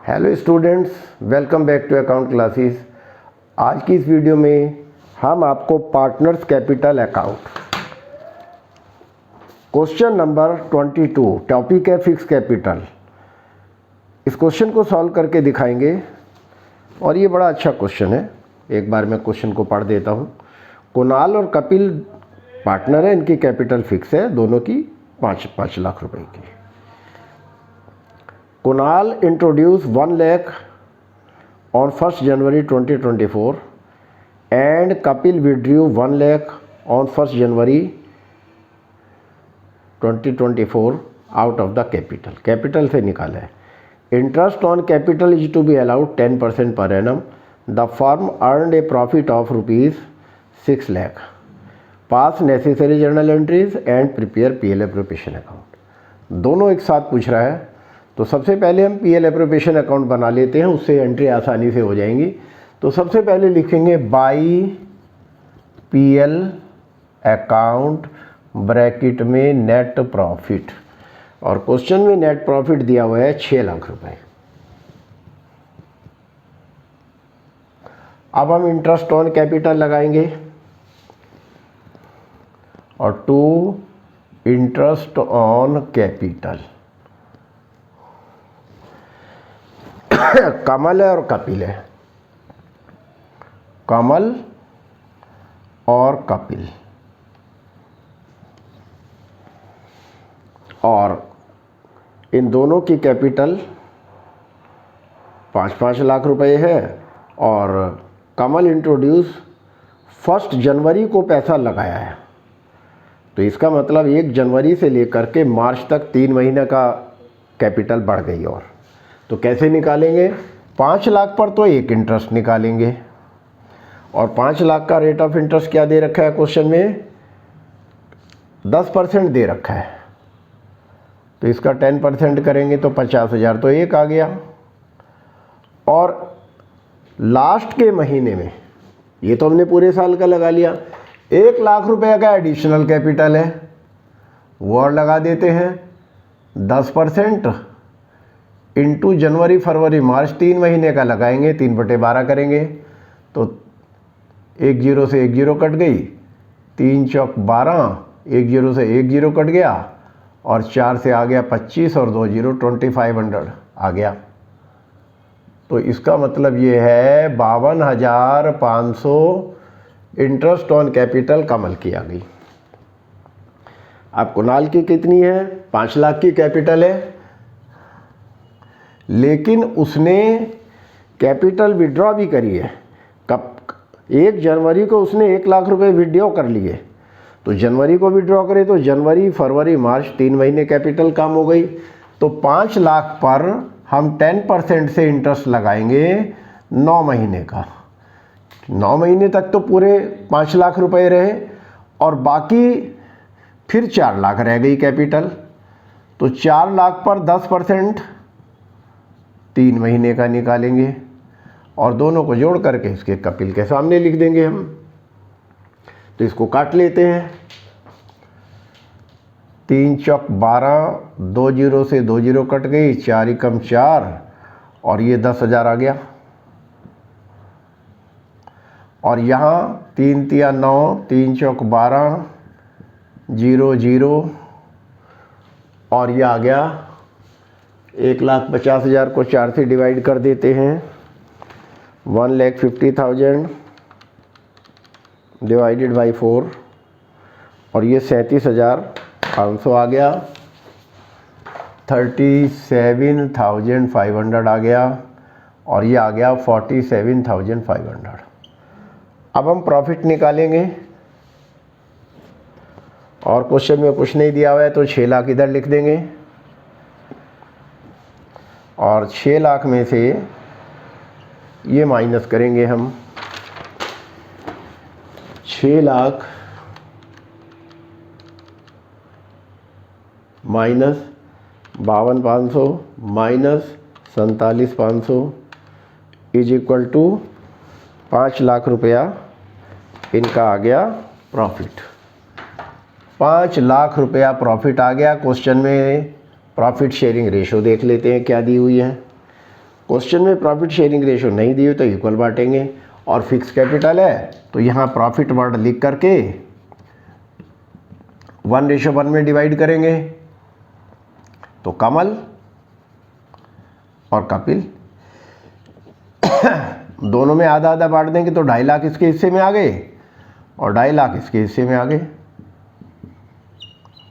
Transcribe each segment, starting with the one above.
Hello students, welcome back to account classes. आज की इस वीडियो में हम आपको partners capital account question number 22 topic है फिक्स कैपिटल। इस क्वेश्चन को सॉल्व करके दिखाएंगे और ये बड़ा अच्छा क्वेश्चन है। एक बार मैं क्वेश्चन को पढ़ देता हूँ। कुणाल और कपिल पार्टनर है, इनकी कैपिटल फिक्स है, दोनों की 5 लाख रुपए की। Kunal introduced 1 lakh on 1st January 2024 and Kapil withdrew 1 lakh on 1st January 2024 out of the capital. Capital से निकाला है। Interest on capital is to be allowed 10% per annum. The firm earned a profit of rupees 6 lakh. Pass necessary journal entries and prepare PL appropriation account. दोनों एक साथ पूछ रहा है, तो सबसे पहले हम PL एप्रोप्रिएशन अकाउंट बना लेते हैं, उससे एंट्री आसानी से हो जाएंगी। तो सबसे पहले लिखेंगे बाई PL अकाउंट ब्रैकेट में नेट प्रॉफिट, और क्वेश्चन में नेट प्रॉफिट दिया हुआ है 6 लाख रुपए। अब हम इंटरेस्ट ऑन कैपिटल लगाएंगे और टू इंटरेस्ट ऑन कैपिटल। कमल है और कपिल है, कमल और कपिल, और इन दोनों की कैपिटल 5 लाख रुपए है। और कमल इंट्रोड्यूस 1 जनवरी को पैसा लगाया है, तो इसका मतलब 1 जनवरी से लेकर के मार्च तक 3 महीने का कैपिटल बढ़ गई। और तो कैसे निकालेंगे? 5 लाख पर तो एक इंटरेस्ट निकालेंगे, और 5 लाख का रेट ऑफ इंटरेस्ट क्या दे रखा है क्वेश्चन में? 10% दे रखा है, तो इसका 10% करेंगे तो 50,000, तो एक आ गया। और लास्ट के महीने में, ये तो हमने पूरे साल का लगा लिया, 1 लाख रुपए का एडिशनल कैपिटल है, वो और लगा देते हैं। 10% इंटू जनवरी फरवरी मार्च 3 महीने का लगाएंगे, 3/12 करेंगे, तो 1 0 से 1 0 कट गई, 3 चौक 12, 1 0 से 1 0 कट गया, और 4 से आ गया 25 और 2 0 2500 आ गया। तो इसका मतलब ये है 52,500 इंटरेस्ट ऑन कैपिटल कमल की आ गई। अब कुणाल की कितनी है? 5 लाख की कैपिटल है, लेकिन उसने कैपिटल विड्रॉ भी करी है। कब? 1 जनवरी को उसने 1 लाख रुपए विड्रॉ कर लिए, तो जनवरी को विड्रॉ करे तो जनवरी फरवरी मार्च 3 महीने कैपिटल कम हो गई। तो 5 लाख पर हम 10% से इंटरेस्ट लगाएंगे 9 महीने का। 9 महीने तक तो पूरे 5 लाख रुपए रहे, और बाकी फिर 4 लाख रह गई कैपिटल। तो 4 लाख पर 10% 3 महीने का निकालेंगे, और दोनों को जोड़ करके इसके कपिल के सामने लिख देंगे हम। तो इसको काट लेते हैं। 3 चौक 12, 2 0 से 2 0 कट गई, 4 एकम 4, और ये 10,000 आ गया। और यहाँ 3 तिया 9, 3 चौक 12, 0 0, और ये आ गया 1,50,000 को 4 से डिवाइड कर देते हैं। 1,50,000 डिवाइडेड बाई 4, और ये 37,500 आ गया। 37,500 आ गया, और ये आ गया 47,500। अब हम प्रॉफिट निकालेंगे, और क्वेश्चन में कुछ नहीं दिया हुआ है तो 6 लाख इधर लिख देंगे, और 6 लाख में से ये माइनस करेंगे हम। 6 lakh minus 52,500 minus 47,500 is equal to 5 lakh रुपया इनका आ गया प्रॉफिट। 5 लाख रुपया प्रॉफिट आ गया। क्वेश्चन में प्रॉफिट शेयरिंग रेशो देख लेते हैं क्या दी हुई है। क्वेश्चन में प्रॉफिट शेयरिंग रेशो नहीं दी हो तो इक्वल बांटेंगे, और फिक्स कैपिटल है तो यहाँ प्रॉफिट वर्ड लिख करके 1:1 में डिवाइड करेंगे, तो कमल और कपिल दोनों में आधा आधा बांट देंगे तो 2.5 लाख इसके हिस्से में आ गए और 2.5 लाख इसके हिस्से में आ गए,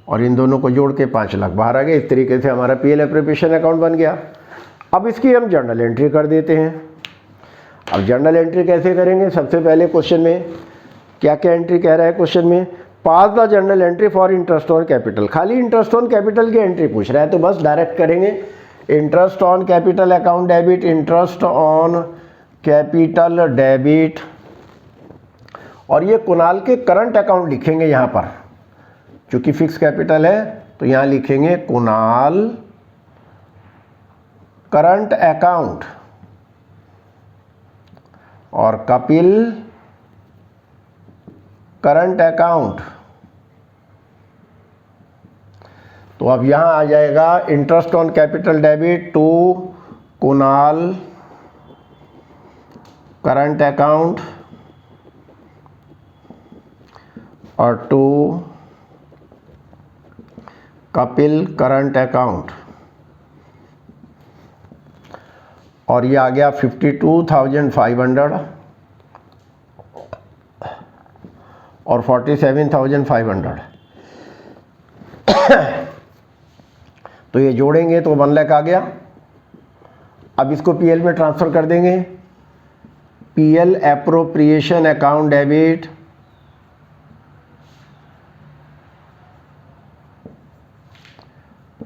और इन दोनों को जोड़ के 5 लाख बाहर आ गए। इस तरीके से हमारा पीएल एप्रोप्रिएशन अकाउंट बन गया। अब इसकी हम जर्नल एंट्री कर देते हैं। अब जर्नल एंट्री कैसे करेंगे? सबसे पहले क्वेश्चन में क्या क्या एंट्री कह रहा है? क्वेश्चन में pass the journal entry for interest on capital, खाली इंटरेस्ट ऑन कैपिटल की एंट्री पूछ रहा है, तो बस डायरेक्ट करेंगे interest on capital account debit, interest on capital debit, और ये कुणाल के करंट अकाउंट लिखेंगे यहाँ पर, चूंकि फिक्स कैपिटल है तो यहाँ लिखेंगे कुणाल करंट अकाउंट, और कपिल करंट अकाउंट। तो अब यहाँ आ जाएगा interest on capital debit to Kunal current account और टू कपिल करंट अकाउंट, और ये आ गया 52,500 और 47,500। तो ये जोड़ेंगे तो 1 लाख आ गया। अब इसको पीएल में ट्रांसफ़र कर देंगे, PL appropriation account debit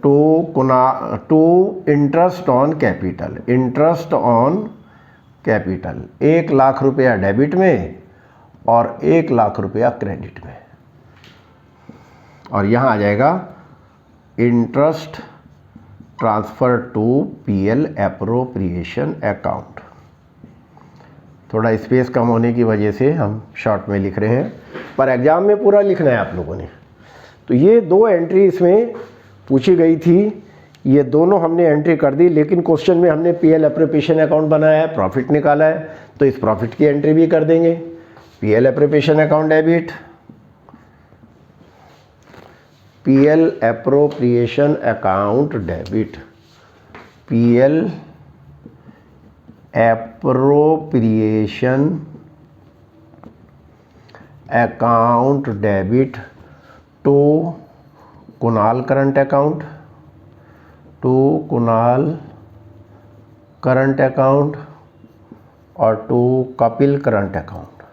to interest on capital, interest on capital 1 lakh रुपया डेबिट में और 1 लाख रुपया क्रेडिट में, और यहाँ आ जाएगा interest transfer to PL appropriation account. थोड़ा स्पेस कम होने की वजह से हम शॉर्ट में लिख रहे हैं, पर एग्ज़ाम में पूरा लिखना है आप लोगों ने। तो ये 2 एंट्री इसमें पूछी गई थी, ये दोनों हमने एंट्री कर दी, लेकिन क्वेश्चन में हमने पीएल एप्रोप्रिएशन अकाउंट बनाया है, प्रॉफिट निकाला है, तो इस प्रॉफिट की एंट्री भी कर देंगे। PL appropriation account debit, PL appropriation account debit, PL appropriation account debit to Kunal current account, to Kunal current account और टू कपिल करंट अकाउंट।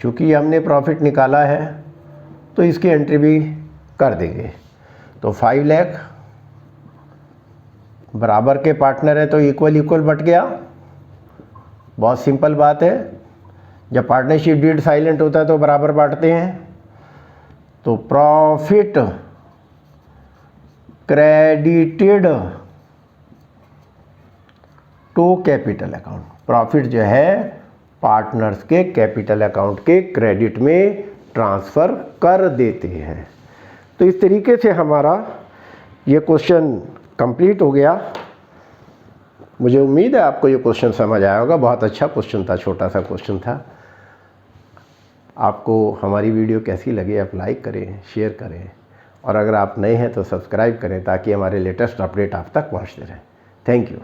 चूँकि हमने प्रॉफिट निकाला है तो इसकी एंट्री भी कर देंगे। तो 5 लाख बराबर के पार्टनर है तो इक्वल इक्वल बट गया। बहुत सिंपल बात है, जब पार्टनरशिप डीड साइलेंट होता है तो बराबर बांटते हैं। तो profit credited to capital account, profit जो है पार्टनर्स के कैपिटल अकाउंट के क्रेडिट में ट्रांसफ़र कर देते हैं। तो इस तरीके से हमारा ये क्वेश्चन कंप्लीट हो गया। मुझे उम्मीद है आपको ये क्वेश्चन समझ आया होगा। बहुत अच्छा क्वेश्चन था, छोटा सा क्वेश्चन था। आपको हमारी वीडियो कैसी लगी आप लाइक करें, शेयर करें, और अगर आप नए हैं तो सब्सक्राइब करें ताकि हमारे लेटेस्ट अपडेट आप तक पहुंचते रहें। Thank you.